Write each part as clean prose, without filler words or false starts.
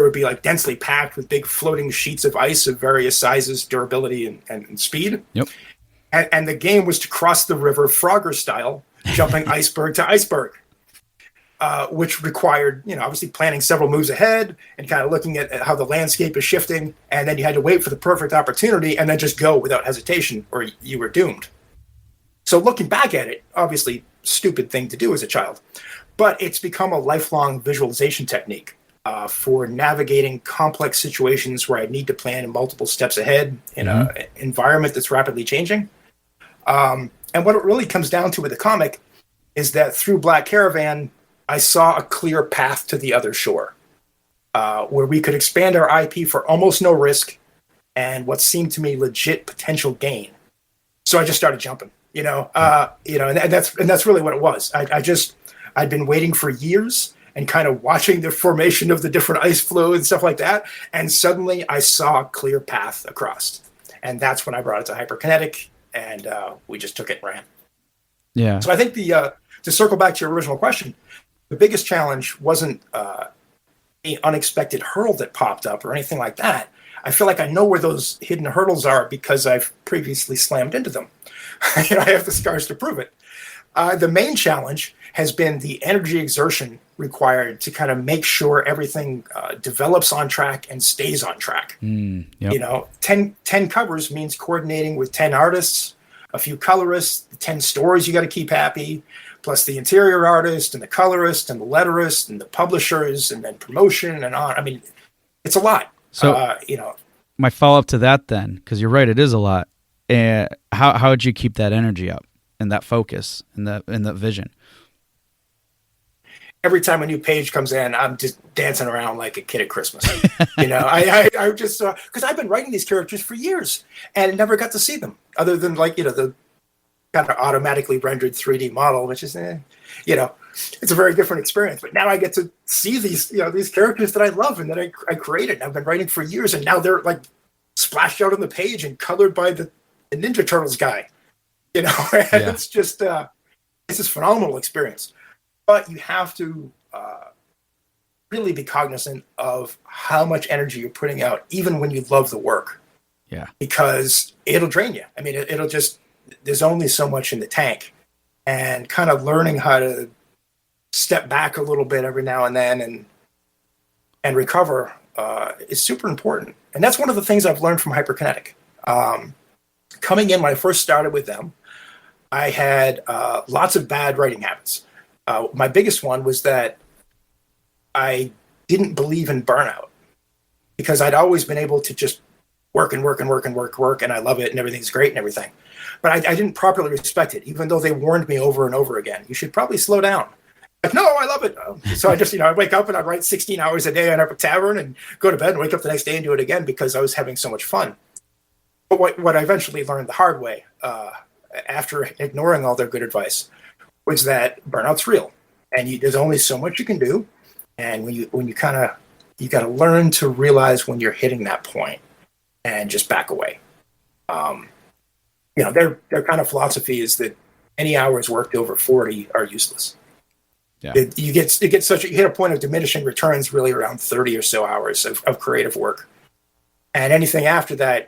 would be like densely packed with big floating sheets of ice of various sizes, durability, and speed. Yep. And the game was to cross the river Frogger style, jumping iceberg to iceberg, which required, obviously planning several moves ahead and kind of looking at how the landscape is shifting. And then you had to wait for the perfect opportunity and then just go without hesitation or you were doomed. So looking back at it, obviously stupid thing to do as a child, but it's become a lifelong visualization technique for navigating complex situations where I need to plan multiple steps ahead in an environment that's rapidly changing. And what it really comes down to with the comic is that through Black Caravan, I saw a clear path to the other shore, where we could expand our IP for almost no risk and what seemed to me legit potential gain. So I just started jumping, and that's really what it was. I'd been waiting for years and kind of watching the formation of the different ice flow and stuff like that. And suddenly I saw a clear path across. And that's when I brought it to HyperKinetic, and we just took it and ran. Yeah. So I think to circle back to your original question, the biggest challenge wasn't an unexpected hurdle that popped up or anything like that. I feel like I know where those hidden hurdles are because I've previously slammed into them. I have the scars to prove it. The main challenge has been the energy exertion required to kind of make sure everything develops on track and stays on track. Yep. 10 covers means coordinating with 10 artists, a few colorists, the 10 stories you got to keep happy, plus the interior artist and the colorist and the letterist and the publishers and then promotion and on. I mean, it's a lot. So, my follow-up to that then, because you're right, it is a lot. How would you keep that energy up and that focus and that vision? Every time a new page comes in, I'm just dancing around like a kid at Christmas. I just because I've been writing these characters for years and never got to see them other than the kind of automatically rendered 3D model, which is it's a very different experience. But now I get to see these these characters that I love and that I created and I've been writing for years, and now they're like splashed out on the page and colored by the Ninja Turtles guy. It's just it's this phenomenal experience. But you have to really be cognizant of how much energy you're putting out, even when you love the work. Yeah. Because it'll drain you. I mean, it'll just, there's only so much in the tank. And kind of learning how to step back a little bit every now and then and recover is super important. And that's one of the things I've learned from HyperKinetic. Coming in when I first started with them, I had lots of bad writing habits. My biggest one was that I didn't believe in burnout because I'd always been able to just work and work and work and work, and I love it and everything's great and everything. But I didn't properly respect it, even though they warned me over and over again. You should probably slow down. Like, no, I love it. So I just, I'd wake up and I'd write 16 hours a day on a tavern and go to bed and wake up the next day and do it again because I was having so much fun. But what I eventually learned the hard way, after ignoring all their good advice, was that burnout's real, and there's only so much you can do, and when you got to learn to realize when you're hitting that point, and just back away. Their kind of philosophy is that any hours worked over 40 are useless. Yeah, you hit a point of diminishing returns really around 30 or so hours of creative work, and anything after that,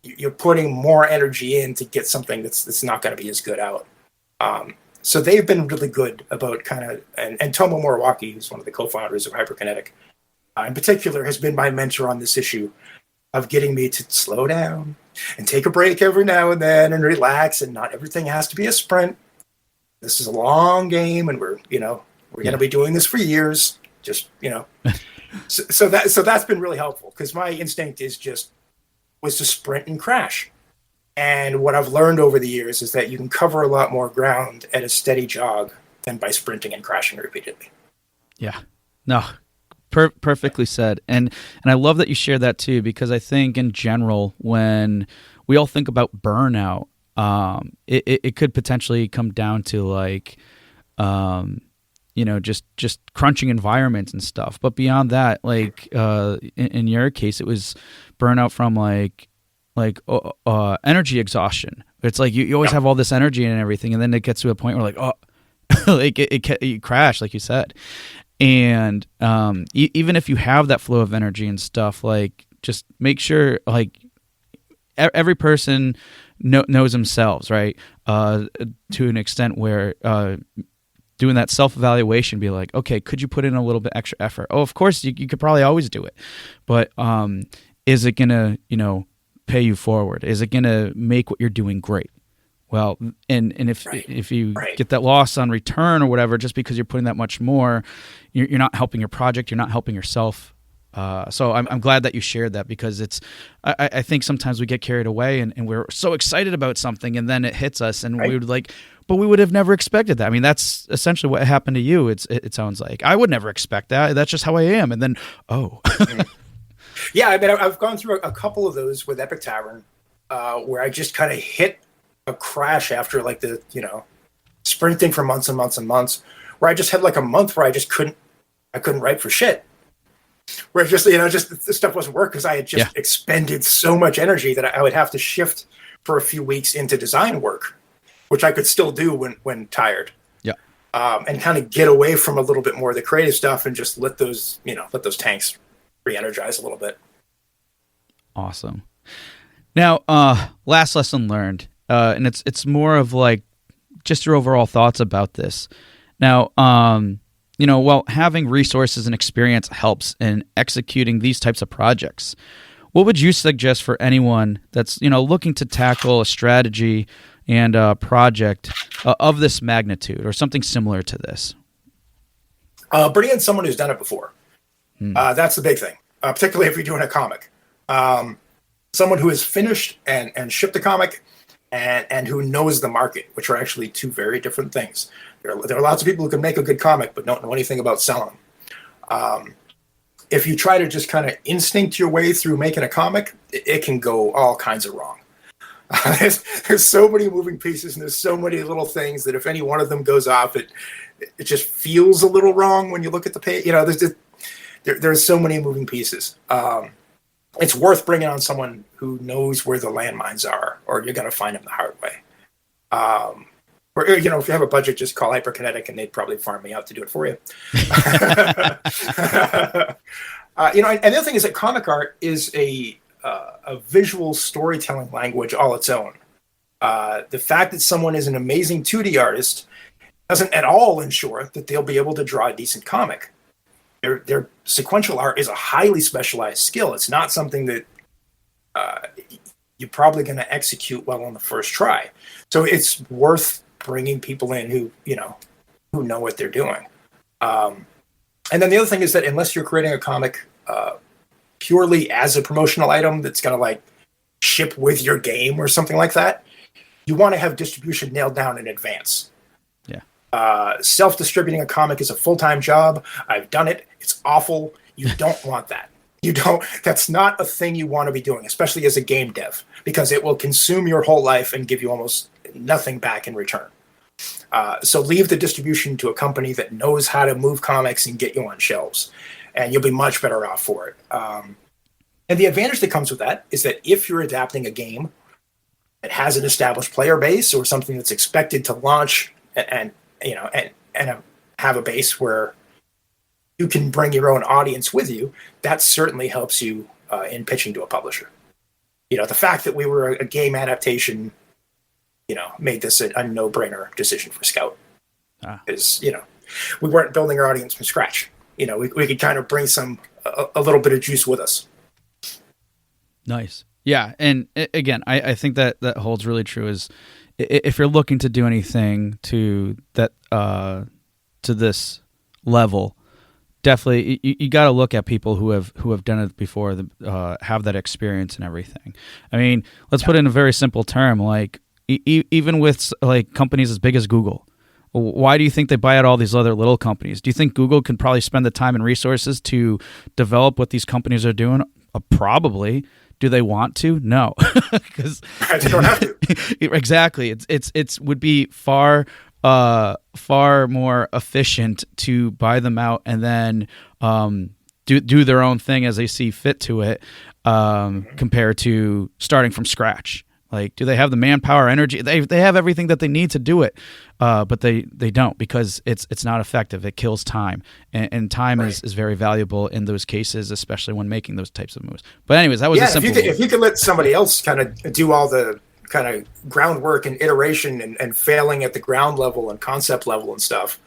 you're putting more energy in to get something that's not going to be as good out. So they've been really good about and Tomo Moriwaki, who's one of the co-founders of HyperKinetic, in particular, has been my mentor on this issue of getting me to slow down and take a break every now and then and relax, and not everything has to be a sprint. This is a long game, and we're going to be doing this for years. Just, so that's been really helpful because my instinct was to sprint and crash. And what I've learned over the years is that you can cover a lot more ground at a steady jog than by sprinting and crashing repeatedly. Yeah. No, perfectly said. And I love that you share that too, because I think in general, when we all think about burnout, it could potentially come down to just crunching environments and stuff. But beyond that, in your case, it was burnout from energy exhaustion. It's like you always have all this energy and everything, and then it gets to a point where you crash, like you said. And even if you have that flow of energy and stuff, like just make sure like every person knows themselves, right? To an extent where doing that self-evaluation, be like, okay, could you put in a little bit extra effort? Oh, of course, you could probably always do it. But is it going to, pay you forward? Is it going to make what you're doing great? Well, and if you get that loss on return or whatever, just because you're putting that much more, you're not helping your project, you're not helping yourself. So I'm glad that you shared that, because I think sometimes we get carried away and we're so excited about something, and then it hits us and we would but we would have never expected that. I mean, that's essentially what happened to you. It sounds like I would never expect that. That's just how I am. And then, yeah, I mean, I've gone through a couple of those with Epic Tavern, where I just kind of hit a crash after like the, sprinting for months and months and months, where I just had like a month where I couldn't write for shit. Where just, just the stuff wasn't working because I had just expended so much energy that I would have to shift for a few weeks into design work, which I could still do when tired. Yeah. And kind of get away from a little bit more of the creative stuff and just let those tanks re-energize a little bit. Awesome. Now, last lesson learned, and it's more of like just your overall thoughts about this. Now, while having resources and experience helps in executing these types of projects, what would you suggest for anyone that's, looking to tackle a strategy and a project of this magnitude or something similar to this? Bring in someone who's done it before. That's the big thing, particularly if you're doing a comic. Someone who has finished and shipped a comic and who knows the market, which are actually two very different things. There are lots of people who can make a good comic but don't know anything about selling them. If you try to just kind of instinct your way through making a comic, it can go all kinds of wrong. There's so many moving pieces and there's so many little things that if any one of them goes off, it just feels a little wrong when you look at the page. There's so many moving pieces. It's worth bringing on someone who knows where the landmines are, or you're going to find them the hard way. Or, if you have a budget, just call HyperKinetic and they'd probably farm me out to do it for you. And the other thing is that comic art is a visual storytelling language all its own. The fact that someone is an amazing 2D artist doesn't at all ensure that they'll be able to draw a decent comic. Their sequential art is a highly specialized skill. It's not something that you're probably going to execute well on the first try. So it's worth bringing people in who know what they're doing. And then the other thing is that unless you're creating a comic purely as a promotional item that's going to like ship with your game or something like that, you want to have distribution nailed down in advance. Self-distributing a comic is a full-time job. I've done it. It's awful. You don't want that. That's not a thing you want to be doing, especially as a game dev, because it will consume your whole life and give you almost nothing back in return. So leave the distribution to a company that knows how to move comics and get you on shelves, and you'll be much better off for it. And the advantage that comes with that is that if you're adapting a game that has an established player base or something that's expected to launch and have a base where you can bring your own audience with you, that certainly helps you in pitching to a publisher. The fact that we were a game adaptation, made this a no-brainer decision for Scout. Because, we weren't building our audience from scratch. We could kind of bring a little bit of juice with us. Nice. Yeah. And again, I think that holds really true is if you're looking to do anything to that, to this level, definitely you got to look at people who have done it before, have that experience and everything. I mean, let's put it in a very simple term, like even with like companies as big as Google, why do you think they buy out all these other little companies? Do you think Google can probably spend the time and resources to develop what these companies are doing? Probably. Do they want to? No, because they don't have to. Exactly. It's would be far more efficient to buy them out and then do their own thing as they see fit to it, compared to starting from scratch. Like, do they have the manpower, energy? They have everything that they need to do it, but they don't, because it's not effective. It kills time, and time is very valuable in those cases, especially when making those types of moves. But anyways, that was a simple. If you could let somebody else kind of do all the kind of groundwork and iteration and failing at the ground level and concept level and stuff,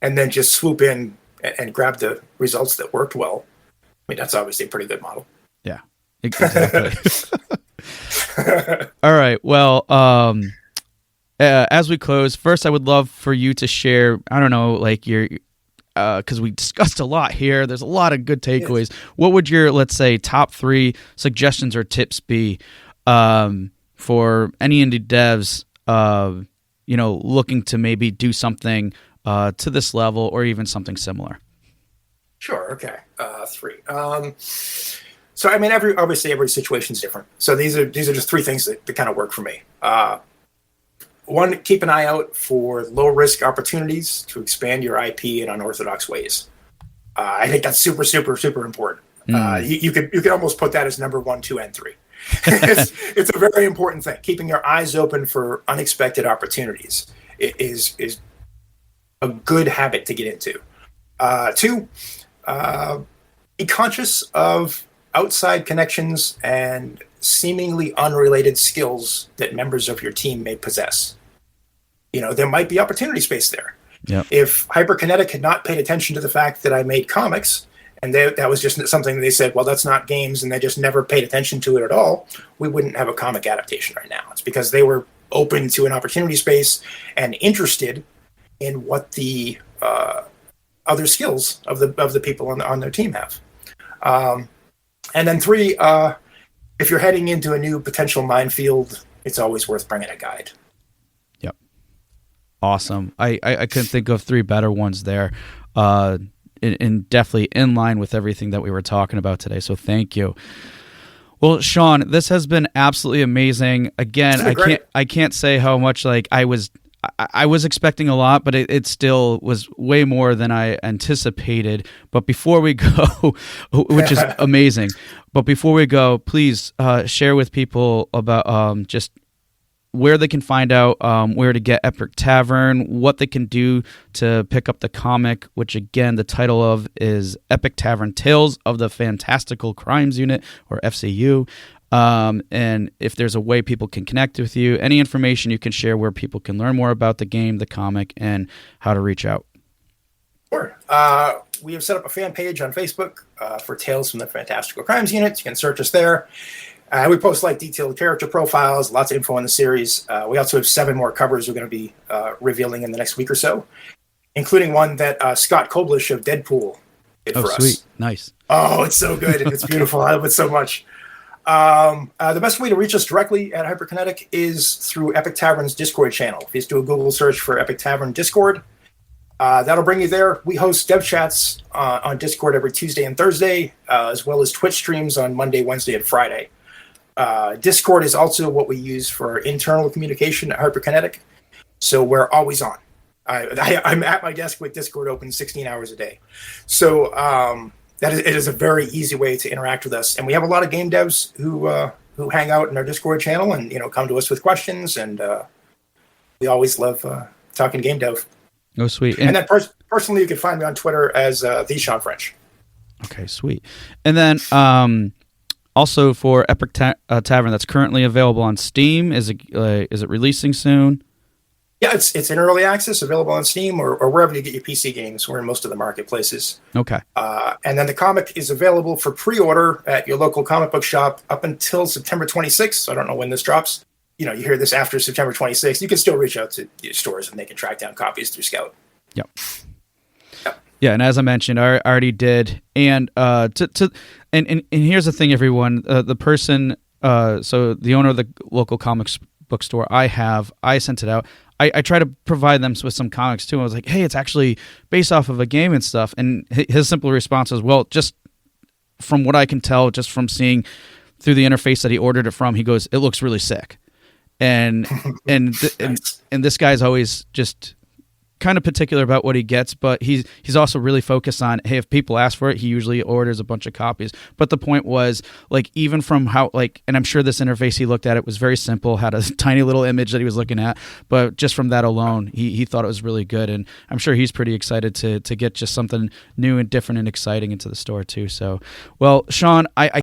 and then just swoop in and grab the results that worked well. I mean, that's obviously a pretty good model. Yeah, exactly. All right. Well, as we close, first I would love for you to share, I don't know, like your, because we discussed a lot here. There's a lot of good takeaways. Yes. What would your, let's say, top 3 suggestions or tips be for any indie devs, looking to maybe do something to this level or even something similar? Sure. Okay. 3. So, I mean, obviously every situation is different. So these are just 3 things that kind of work for me. 1, keep an eye out for low risk opportunities to expand your IP in unorthodox ways. I think that's super, super, super important. You could almost put that as number 1, 2, and 3. It's a very important thing. Keeping your eyes open for unexpected opportunities is a good habit to get into. 2, be conscious of outside connections and seemingly unrelated skills that members of your team may possess. There might be opportunity space there. Yep. If HyperKinetic had not paid attention to the fact that I made comics, and that was just something they said, well, that's not games, and they just never paid attention to it at all, we wouldn't have a comic adaptation right now. It's because they were open to an opportunity space and interested in what the other skills of the people on their team have. And then 3, if you're heading into a new potential minefield, it's always worth bringing a guide. Yep. Awesome. I couldn't think of 3 better ones there. And definitely in line with everything that we were talking about today. So thank you. Well, Shawn, this has been absolutely amazing. Again, I can't say how much I was expecting a lot, but it still was way more than I anticipated. But before we go, which is amazing, but before we go, please share with people about just where they can find out where to get Epic Tavern, what they can do to pick up the comic, which again, the title of is Epic Tavern Tales of the Fantastical Crimes Unit, or FCU. And if there's a way people can connect with you, any information you can share where people can learn more about the game, the comic, and how to reach out. Sure. We have set up a fan page on Facebook for Tales from the Fantastical Crimes Unit. You can search us there. We post detailed character profiles, lots of info on the series. We also have 7 more covers we're going to be revealing in the next week or so, including one that Scott Koblish of Deadpool did for us. Oh, sweet. Nice. Oh, it's so good. It's beautiful. I love it so much. The best way to reach us directly at HyperKinetic is through Epic Tavern's Discord channel. If you just do a Google search for Epic Tavern Discord, that'll bring you there. We host dev chats on Discord every Tuesday and Thursday, as well as Twitch streams on Monday, Wednesday, and Friday. Discord is also what we use for internal communication at HyperKinetic, so we're always on. I'm at my desk with Discord open 16 hours a day. So it is a very easy way to interact with us. And we have a lot of game devs who hang out in our Discord channel and come to us with questions, and we always love talking game dev. Oh, sweet. And then personally, you can find me on Twitter as the Shawn French. Okay, sweet. And then also for Epic Tavern, that's currently available on Steam. Is it releasing soon? Yeah, it's in early access, available on Steam or wherever you get your PC games. We're in most of the marketplaces. Okay. And then the comic is available for pre-order at your local comic book shop up until September 26th. So I don't know when this drops. You hear this after September 26th. You can still reach out to your stores and they can track down copies through Scout. Yep. Yeah, and as I mentioned, I already did. And and here's the thing, everyone. The person, so the owner of the local comics bookstore I sent it out. I try to provide them with some comics too. I was like, hey, it's actually based off of a game and stuff. And his simple response was, well, just from what I can tell, just from seeing through the interface that he ordered it from, he goes, it looks really sick. And this guy's always just kind of particular about what he gets, but he's also really focused on, hey, if people ask for it, he usually orders a bunch of copies. But the point was, like, even from how, like, and I'm sure this interface he looked at, it was very simple, had a tiny little image that he was looking at, but just from that alone, he thought it was really good, and I'm sure he's pretty excited to get just something new and different and exciting into the store too. So, well, Shawn, I